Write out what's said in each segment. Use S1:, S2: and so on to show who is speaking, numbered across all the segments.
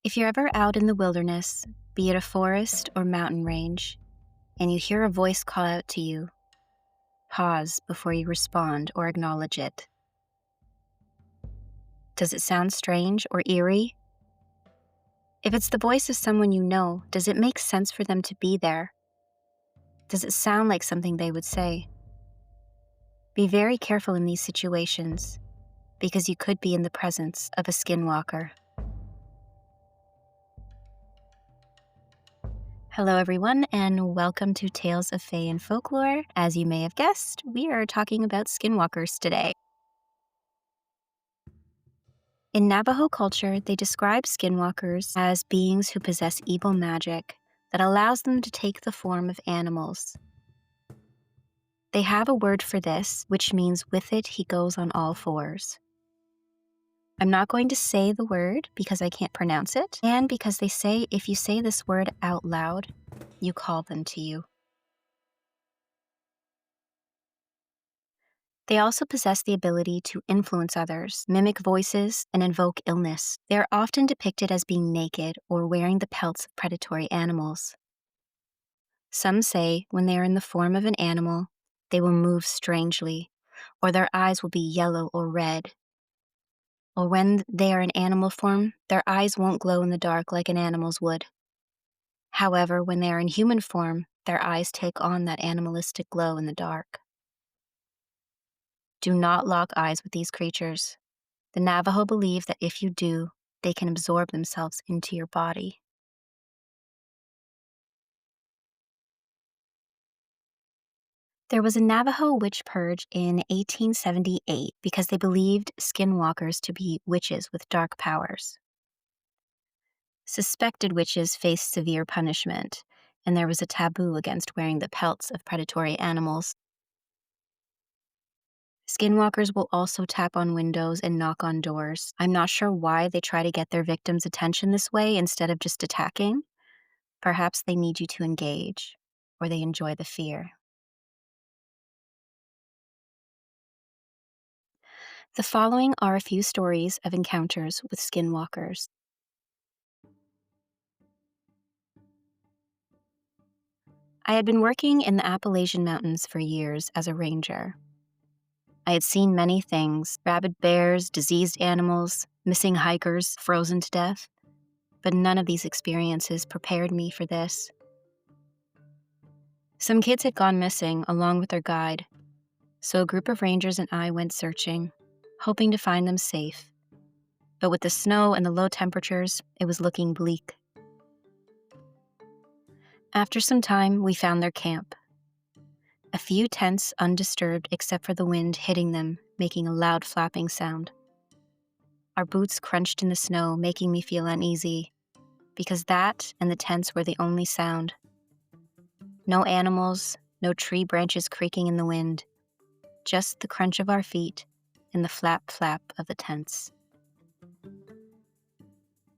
S1: If you're ever out in the wilderness, be it a forest or mountain range, and you hear a voice call out to you, pause before you respond or acknowledge it. Does it sound strange or eerie? If it's the voice of someone you know, does it make sense for them to be there? Does it sound like something they would say? Be very careful in these situations, because you could be in the presence of a skinwalker. Hello everyone, and welcome to Tales of Fae and Folklore. As you may have guessed, we are talking about skinwalkers today. In Navajo culture, they describe skinwalkers as beings who possess evil magic that allows them to take the form of animals. They have a word for this, which means with it he goes on all fours. I'm not going to say the word because I can't pronounce it, and because they say if you say this word out loud, you call them to you. They also possess the ability to influence others, mimic voices, and invoke illness. They are often depicted as being naked or wearing the pelts of predatory animals. Some say when they are in the form of an animal, they will move strangely, or their eyes will be yellow or red. Or when they are in animal form, their eyes won't glow in the dark like an animal's would. However, when they are in human form, their eyes take on that animalistic glow in the dark. Do not lock eyes with these creatures. The Navajo believe that if you do, they can absorb themselves into your body. There was a Navajo witch purge in 1878 because they believed skinwalkers to be witches with dark powers. Suspected witches faced severe punishment, and there was a taboo against wearing the pelts of predatory animals. Skinwalkers will also tap on windows and knock on doors. I'm not sure why they try to get their victims' attention this way instead of just attacking. Perhaps they need you to engage, or they enjoy the fear. The following are a few stories of encounters with skinwalkers. I had been working in the Appalachian Mountains for years as a ranger. I had seen many things: rabid bears, diseased animals, missing hikers, frozen to death. But none of these experiences prepared me for this. Some kids had gone missing along with their guide, so a group of rangers and I went searching, hoping to find them safe. But with the snow and the low temperatures, it was looking bleak. After some time, we found their camp. A few tents undisturbed except for the wind hitting them, making a loud flapping sound. Our boots crunched in the snow, making me feel uneasy, because that and the tents were the only sound. No animals, no tree branches creaking in the wind, just the crunch of our feet and the flap of the tents.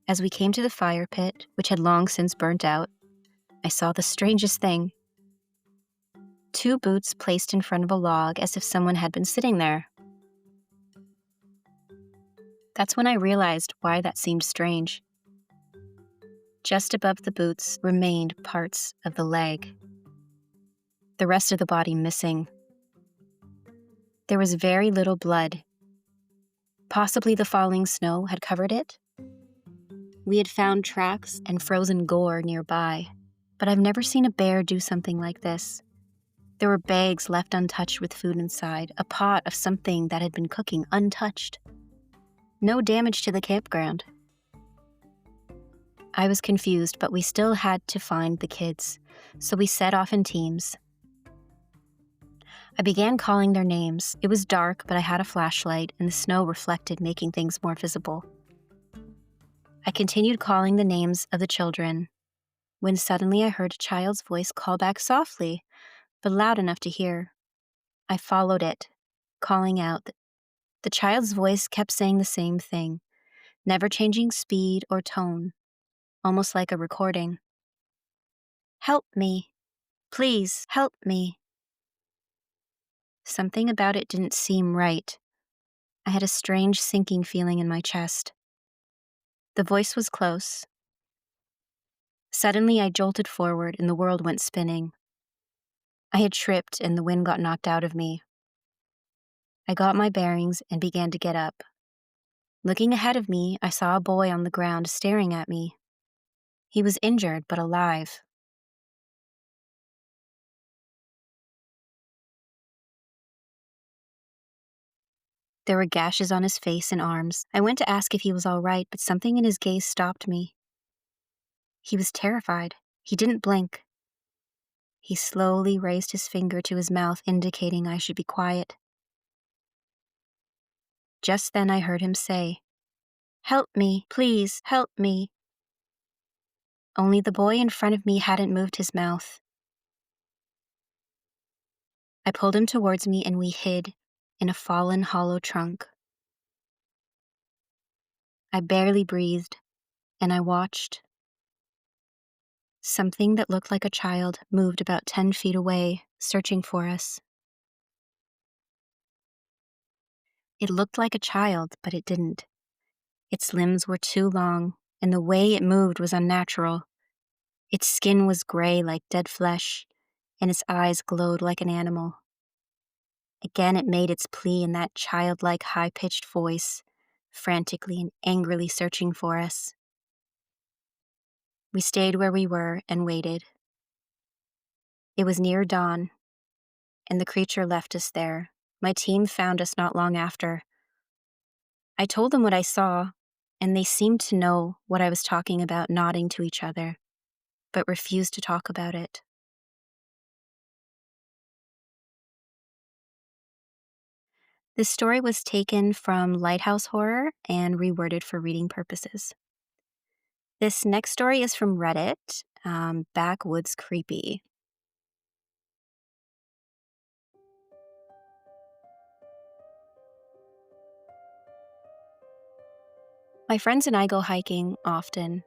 S1: As we came to the fire pit, which had long since burnt out, I saw the strangest thing. 2 boots placed in front of a log as if someone had been sitting there. That's when I realized why that seemed strange. Just above the boots remained parts of the leg, the rest of the body missing. There was very little blood. Possibly the falling snow had covered it. We had found tracks and frozen gore nearby, but I've never seen a bear do something like this. There were bags left untouched with food inside, a pot of something that had been cooking untouched. No damage to the campground. I was confused, but we still had to find the kids, so we set off in teams. I began calling their names. It was dark, but I had a flashlight, and the snow reflected, making things more visible. I continued calling the names of the children, when suddenly I heard a child's voice call back softly, but loud enough to hear. I followed it, calling out. The child's voice kept saying the same thing, never changing speed or tone, almost like a recording. "Help me. Please, help me." Something about it didn't seem right. I had a strange sinking feeling in my chest. The voice was close, Suddenly, I jolted forward and the world went spinning. I had tripped and the wind got knocked out of me. I got my bearings and began to get up. Looking ahead of me, I saw a boy on the ground staring at me. He was injured but alive. There were gashes on his face and arms. I went to ask if he was all right, but something in his gaze stopped me. He was terrified. He didn't blink. He slowly raised his finger to his mouth, indicating I should be quiet. Just then I heard him say, "Help me, please, help me." Only the boy in front of me hadn't moved his mouth. I pulled him towards me and we hid in a fallen hollow trunk. I barely breathed, and I watched. Something that looked like a child moved about 10 feet away, searching for us. It looked like a child, but it didn't. Its limbs were too long, and the way it moved was unnatural. Its skin was gray like dead flesh, and its eyes glowed like an animal. Again it made its plea in that childlike high-pitched voice, frantically and angrily searching for us. We stayed where we were and waited. It was near dawn, and the creature left us there. My team found us not long after. I told them what I saw, and they seemed to know what I was talking about, nodding to each other, but refused to talk about it. This story was taken from Lighthouse Horror and reworded for reading purposes. This next story is from Reddit, Backwoods Creepy. My friends and I go hiking often.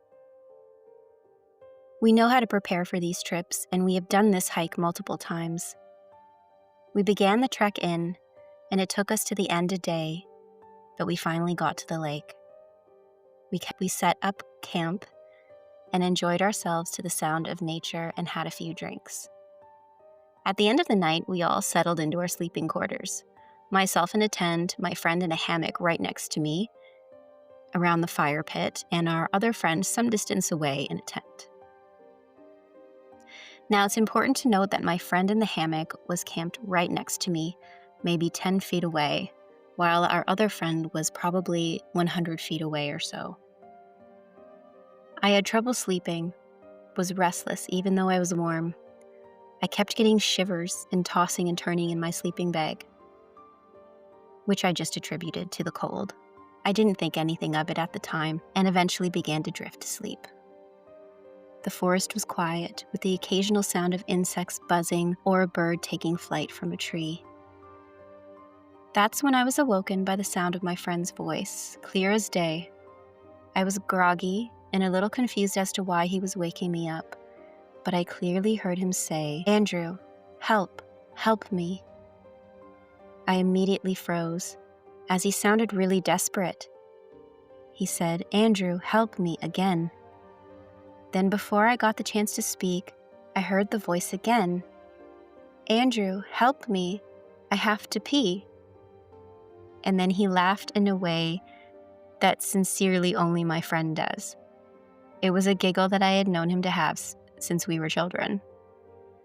S1: We know how to prepare for these trips, and we have done this hike multiple times. We began the trek in, and it took us to the end a day, but we finally got to the lake. We set up camp and enjoyed ourselves to the sound of nature and had a few drinks. At the end of the night, we all settled into our sleeping quarters. Myself in a tent, my friend in a hammock right next to me, around the fire pit, and our other friend some distance away in a tent. Now, it's important to note that my friend in the hammock was camped right next to me, maybe 10 feet away, while our other friend was probably 100 feet away or so. I had trouble sleeping, was restless even though I was warm. I kept getting shivers and tossing and turning in my sleeping bag, which I just attributed to the cold. I didn't think anything of it at the time and eventually began to drift to sleep. The forest was quiet, with the occasional sound of insects buzzing or a bird taking flight from a tree. That's when I was awoken by the sound of my friend's voice, clear as day. I was groggy and a little confused as to why he was waking me up, but I clearly heard him say, "Andrew, help me." I immediately froze, as he sounded really desperate. He said, "Andrew, help me," again. Then before I got the chance to speak, I heard the voice again. "Andrew, help me. I have to pee." And then he laughed in a way that sincerely only my friend does. It was a giggle that I had known him to have since we were children.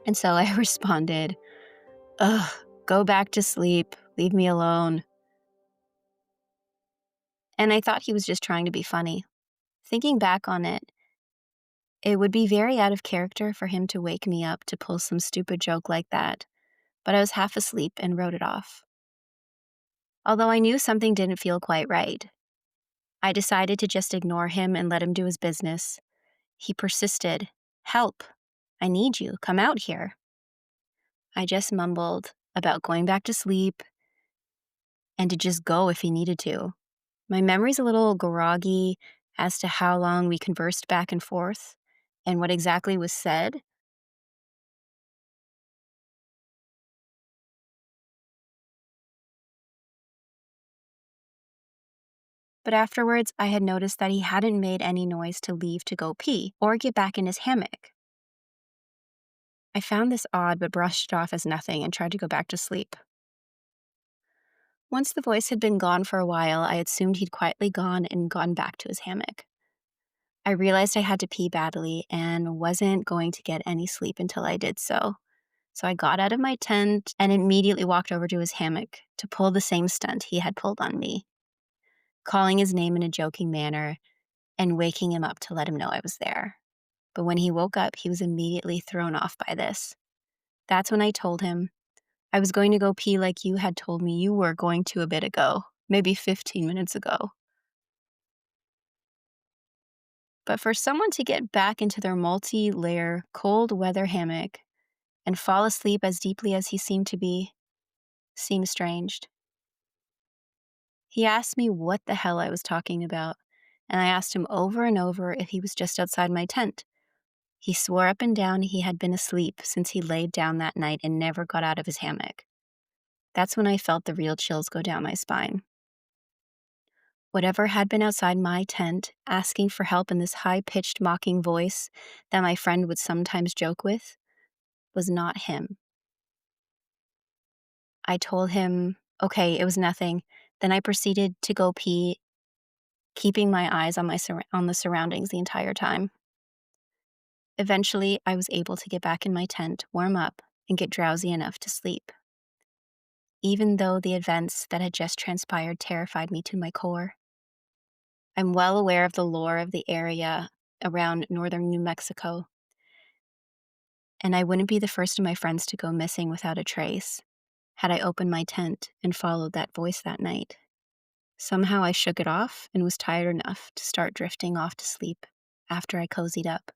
S1: And so I responded, "Ugh, go back to sleep. Leave me alone." And I thought he was just trying to be funny. Thinking back on it, it would be very out of character for him to wake me up to pull some stupid joke like that, but I was half asleep and wrote it off. Although I knew something didn't feel quite right, I decided to just ignore him and let him do his business. He persisted, "Help, I need you, come out here." I just mumbled about going back to sleep and to just go if he needed to. My memory's a little groggy as to how long we conversed back and forth and what exactly was said. but afterwards I had noticed that he hadn't made any noise to leave to go pee or get back in his hammock. I found this odd but brushed it off as nothing and tried to go back to sleep. Once the voice had been gone for a while, I assumed he'd quietly gone and gone back to his hammock. I realized I had to pee badly and wasn't going to get any sleep until I did so. So I got out of my tent and immediately walked over to his hammock to pull the same stunt he had pulled on me, calling his name in a joking manner and waking him up to let him know I was there. But when he woke up, he was immediately thrown off by this. That's when I told him I was going to go pee like you had told me you were going to a bit ago, maybe 15 minutes ago. But for someone to get back into their multi-layer cold weather hammock and fall asleep as deeply as he seemed to be seemed strange. He asked me what the hell I was talking about, and I asked him over and over if he was just outside my tent. He swore up and down he had been asleep since he laid down that night and never got out of his hammock. That's when I felt the real chills go down my spine. Whatever had been outside my tent, asking for help in this high-pitched mocking voice that my friend would sometimes joke with, was not him. I told him, okay, it was nothing. Then I proceeded to go pee, keeping my eyes on the surroundings the entire time. Eventually, I was able to get back in my tent, warm up, and get drowsy enough to sleep. Even though the events that had just transpired terrified me to my core. I'm well aware of the lore of the area around northern New Mexico, and I wouldn't be the first of my friends to go missing without a trace had I opened my tent and followed that voice that night. Somehow I shook it off and was tired enough to start drifting off to sleep after I cozied up.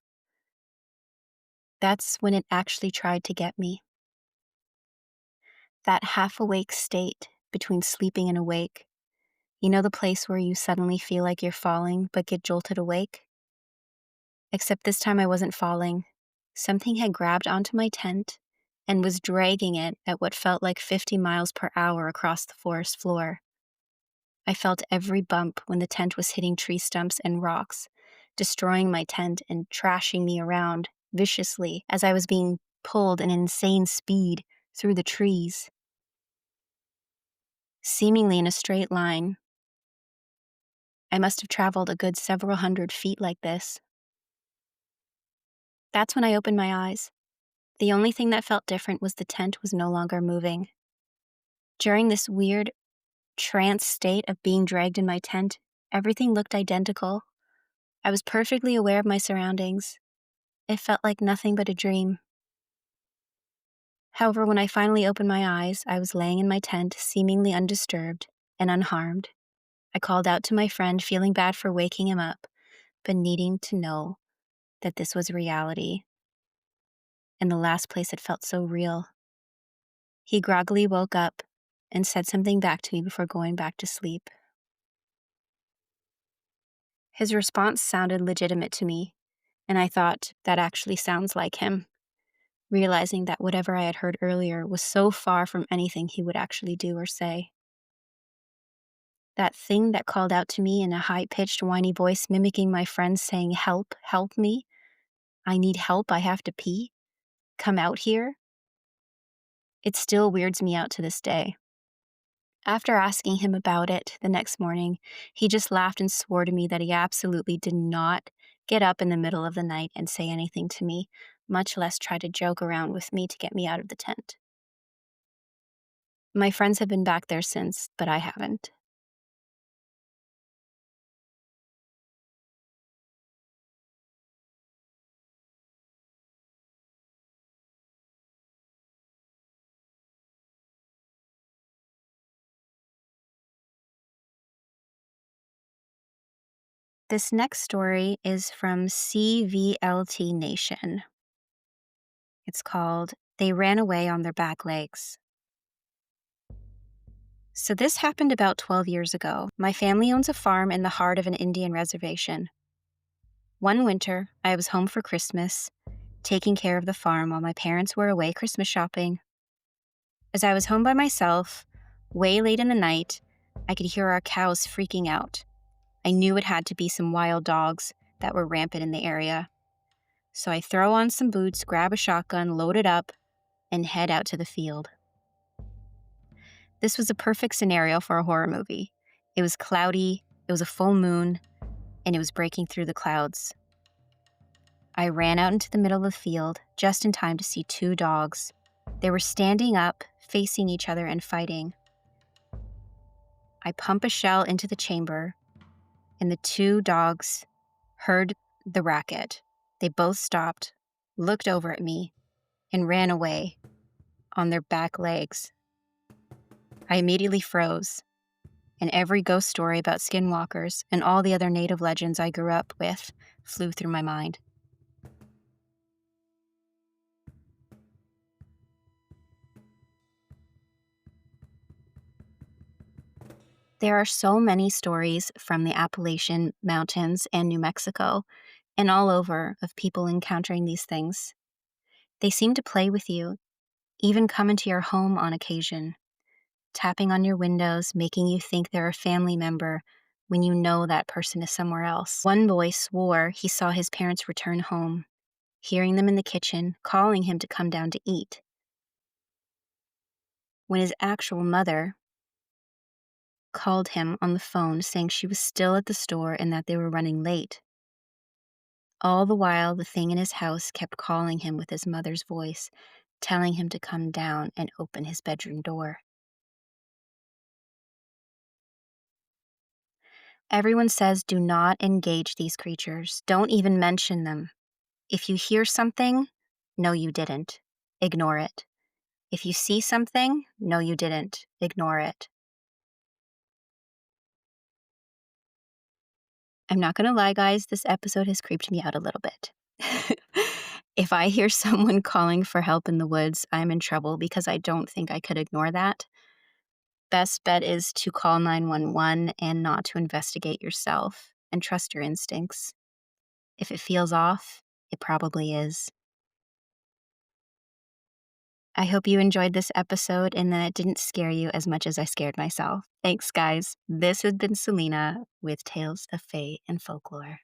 S1: That's when it actually tried to get me. That half-awake state between sleeping and awake. You know the place where you suddenly feel like you're falling but get jolted awake? Except this time I wasn't falling. Something had grabbed onto my tent and was dragging it at what felt like 50 miles per hour across the forest floor. I felt every bump when the tent was hitting tree stumps and rocks, destroying my tent and trashing me around viciously as I was being pulled at an insane speed through the trees, seemingly in a straight line. I must have traveled a good several hundred feet like this. That's when I opened my eyes. The only thing that felt different was the tent was no longer moving. During this weird trance state of being dragged in my tent, everything looked identical. I was perfectly aware of my surroundings. It felt like nothing but a dream. However, when I finally opened my eyes, I was laying in my tent, seemingly undisturbed and unharmed. I called out to my friend, feeling bad for waking him up, but needing to know that this was reality. And the last place it felt so real. He groggily woke up and said something back to me before going back to sleep. His response sounded legitimate to me, and I thought, that actually sounds like him, realizing that whatever I had heard earlier was so far from anything he would actually do or say. That thing that called out to me in a high-pitched, whiny voice mimicking my friend saying, "Help, help me. I need help, I have to pee. Come out here." It still weirds me out to this day. After asking him about it the next morning, he just laughed and swore to me that he absolutely did not get up in the middle of the night and say anything to me, much less try to joke around with me to get me out of the tent. My friends have been back there since, but I haven't. This next story is from CVLT Nation. It's called "They Ran Away on Their Back Legs." So this happened about 12 years ago. My family owns a farm in the heart of an Indian reservation. One winter, I was home for Christmas, taking care of the farm while my parents were away Christmas shopping. As I was home by myself, way late in the night, I could hear our cows freaking out. I knew it had to be some wild dogs that were rampant in the area. So I throw on some boots, grab a shotgun, load it up, and head out to the field. This was a perfect scenario for a horror movie. It was cloudy, it was a full moon, and it was breaking through the clouds. I ran out into the middle of the field just in time to see two dogs. They were standing up, facing each other and fighting. I pump a shell into the chamber, and the two dogs heard the racket. They both stopped, looked over at me, and ran away on their back legs. I immediately froze, and every ghost story about skinwalkers and all the other native legends I grew up with flew through my mind. There are so many stories from the Appalachian Mountains and New Mexico and all over of people encountering these things. They seem to play with you, even come into your home on occasion, tapping on your windows, making you think they're a family member when you know that person is somewhere else. One boy swore he saw his parents return home, hearing them in the kitchen, calling him to come down to eat, when his actual mother called him on the phone saying she was still at the store and that they were running late. All the while, the thing in his house kept calling him with his mother's voice, telling him to come down and open his bedroom door. Everyone says do not engage these creatures. Don't even mention them. If you hear something, no, you didn't. Ignore it. If you see something, no, you didn't. Ignore it. I'm not going to lie, guys, this episode has creeped me out a little bit. If I hear someone calling for help in the woods, I'm in trouble because I don't think I could ignore that. Best bet is to call 911 and not to investigate yourself and trust your instincts. If it feels off, it probably is. I hope you enjoyed this episode and that it didn't scare you as much as I scared myself. Thanks, guys. This has been Selena with Tales of Fae and Folklore.